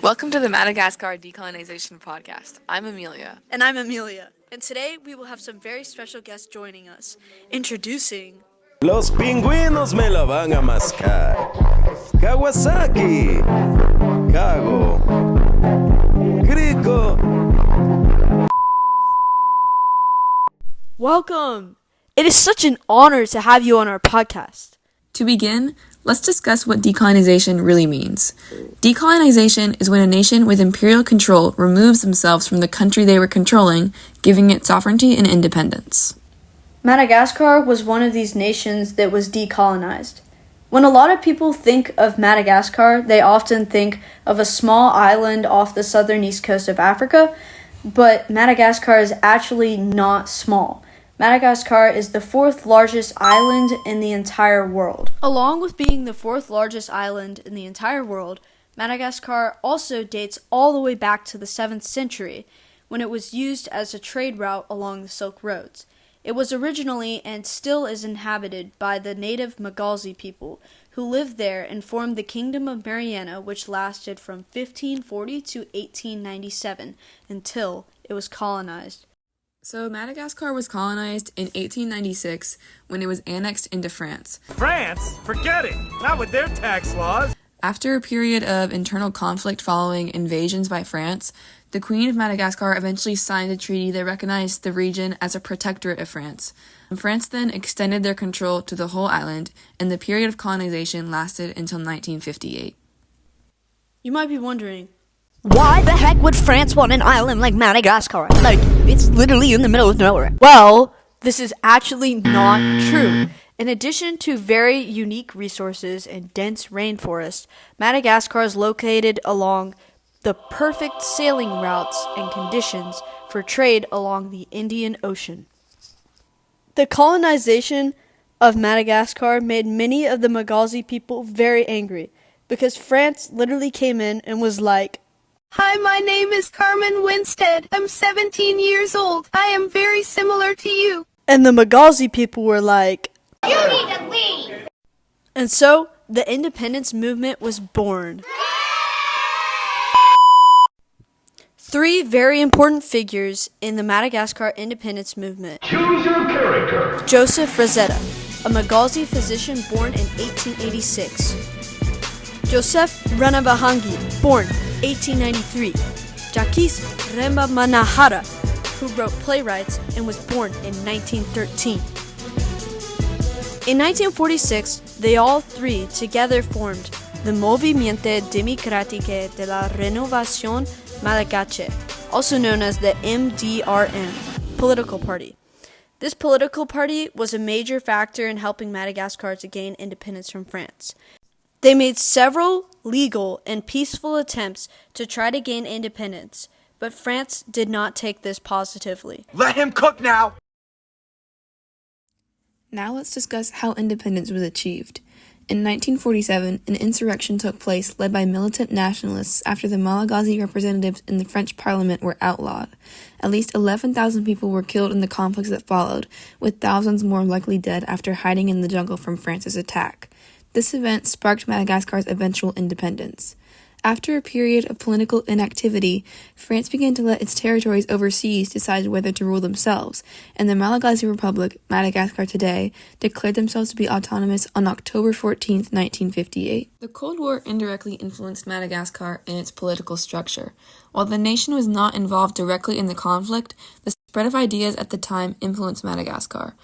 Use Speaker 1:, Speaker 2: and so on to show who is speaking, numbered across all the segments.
Speaker 1: Welcome to the Madagascar Decolonization Podcast. I'm Amelia.
Speaker 2: And I'm Amelia. And today we will have some very special guests joining us. Introducing
Speaker 3: Los pingüinos me la van a mascar. Kawasaki. Kago. Grico.
Speaker 2: Welcome! It is such an honor to have you on our podcast.
Speaker 1: To begin, let's discuss what decolonization really means. Decolonization is when a nation with imperial control removes themselves from the country they were controlling, giving it sovereignty and independence.
Speaker 2: Madagascar was one of these nations that was decolonized. When a lot of people think of Madagascar, they often think of a small island off the southern east coast of Africa, but Madagascar is actually not small. Madagascar is the fourth largest island in the entire world. Along with being the fourth largest island in the entire world, Madagascar also dates all the way back to the 7th century, when it was used as a trade route along the Silk Roads. It was originally and still is inhabited by the native Magalzi people, who lived there and formed the Kingdom of Mariana, which lasted from 1540 to 1897 until it was colonized.
Speaker 1: So Madagascar was colonized in 1896 when it was annexed into France.
Speaker 4: France? Forget it! Not with their tax laws!
Speaker 1: After a period of internal conflict following invasions by France, the Queen of Madagascar eventually signed a treaty that recognized the region as a protectorate of France. France then extended their control to the whole island, and the period of colonization lasted until 1958.
Speaker 2: You might be wondering,
Speaker 5: why the heck would France want an island like Madagascar? Like, it's literally in the middle of nowhere.
Speaker 2: well, this is actually not true. In addition to very unique resources and dense rainforests, Madagascar is located along the perfect sailing routes and conditions for trade along the Indian Ocean. The colonization of Madagascar made many of the Magalzi people very angry because France literally came in and was like,
Speaker 6: "Hi, my name is Carmen Winstead. I'm 17 years old. I am very similar to you."
Speaker 2: and the Magalzi people were like,
Speaker 6: "You need to leave."
Speaker 2: and so the independence movement was born. Three very important figures in the Madagascar independence movement.
Speaker 7: Choose your character.
Speaker 2: Joseph Rosetta, a Magalzi physician born in 1886. Joseph Ranabahangi, born 1893. Jakis Remba Manahara, who wrote playwrights and was born in 1913. In 1946, they all three together formed the Movimento Democrático de la Renovación Malgache, also known as the MDRM, political party. This political party was a major factor in helping Madagascar to gain independence from France. They made several legal and peaceful attempts to try to gain independence, but France did not take this positively.
Speaker 4: Let him cook now!
Speaker 1: Now let's discuss how independence was achieved. In 1947, an insurrection took place led by militant nationalists after the Malagasy representatives in the French parliament were outlawed. At least 11,000 people were killed in the conflicts that followed, with thousands more likely dead after hiding in the jungle from France's attack. This event sparked Madagascar's eventual independence. After a period of political inactivity, France began to let its territories overseas decide whether to rule themselves, and the Malagasy Republic, Madagascar today, declared themselves to be autonomous on October 14, 1958. The Cold War indirectly influenced Madagascar and its political structure. While the nation was not involved directly in the conflict, the spread of ideas at the time influenced Madagascar.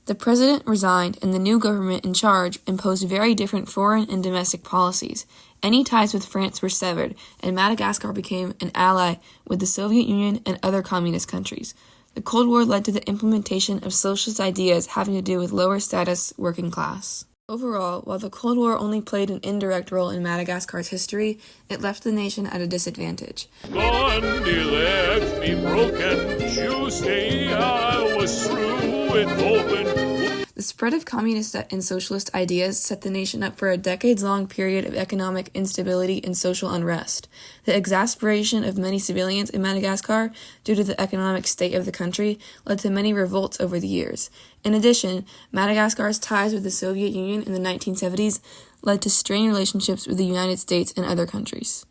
Speaker 1: The president resigned, and the new government in charge imposed very different foreign and domestic policies. Any ties with France were severed, and Madagascar became an ally with the Soviet Union and other communist countries. The Cold War led to the implementation of socialist ideas having to do with lower status working class. Overall, while the Cold War only played an indirect role in Madagascar's history, it left the nation at a disadvantage.
Speaker 7: Gandhi left me broken. Tuesday I was through with open.
Speaker 1: The spread of communist and socialist ideas set the nation up for a decades-long period of economic instability and social unrest. The exasperation of many civilians in Madagascar due to the economic state of the country led to many revolts over the years. In addition, Madagascar's ties with the Soviet Union in the 1970s led to strained relationships with the United States and other countries.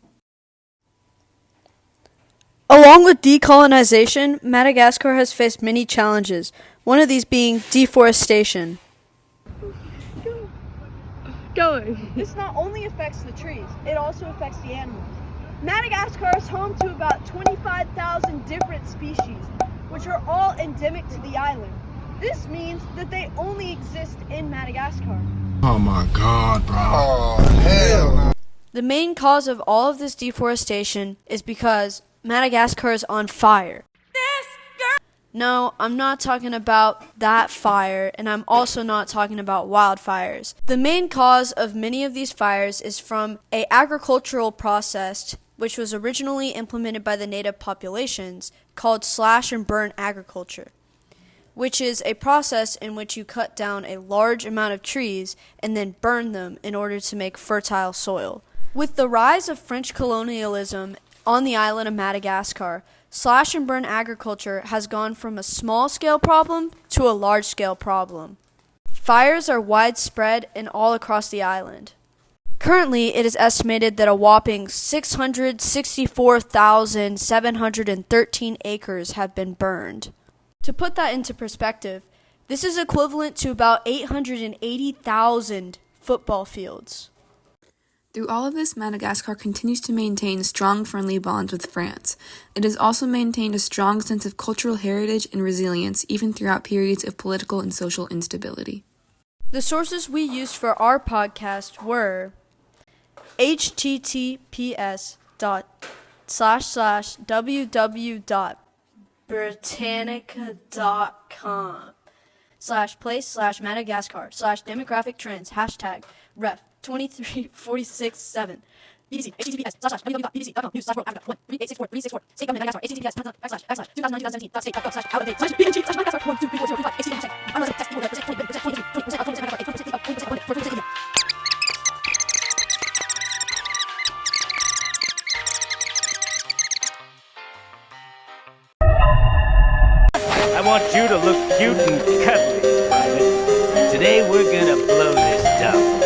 Speaker 2: Along with decolonization, Madagascar has faced many challenges, one of these being deforestation.
Speaker 8: This not only affects the trees, it also affects the animals. Madagascar is home to about 25,000 different species, which are all endemic to the island. This means that they only exist in Madagascar.
Speaker 9: Oh my God, bro. Oh, hell no.
Speaker 2: The main cause of all of this deforestation is because Madagascar is on fire. No, I'm not talking about that fire, and I'm also not talking about wildfires. The main cause of many of these fires is from an agricultural process which was originally implemented by the native populations called slash and burn agriculture, which is a process in which you cut down a large amount of trees and then burn them in order to make fertile soil. With the rise of French colonialism on the island of Madagascar, slash and burn agriculture has gone from a small-scale problem to a large-scale problem. Fires are widespread and all across the island. Currently, it is estimated that a whopping 664,713 acres have been burned. To put that into perspective, this is equivalent to about 880,000 football fields.
Speaker 1: Through all of this, Madagascar continues to maintain strong friendly bonds with France. It has also maintained a strong sense of cultural heritage and resilience even throughout periods of political and social instability.
Speaker 2: The sources we used for our podcast were https://www.britannica.com/place/Madagascar/demographic trends #ref23467 BBC https://www.bbc.com/news/world-africa 13864 state government Madagascar https://2019.state.gov/out-of-date
Speaker 4: I want you to look cute and cuddly, Private. Today we're gonna blow this dump.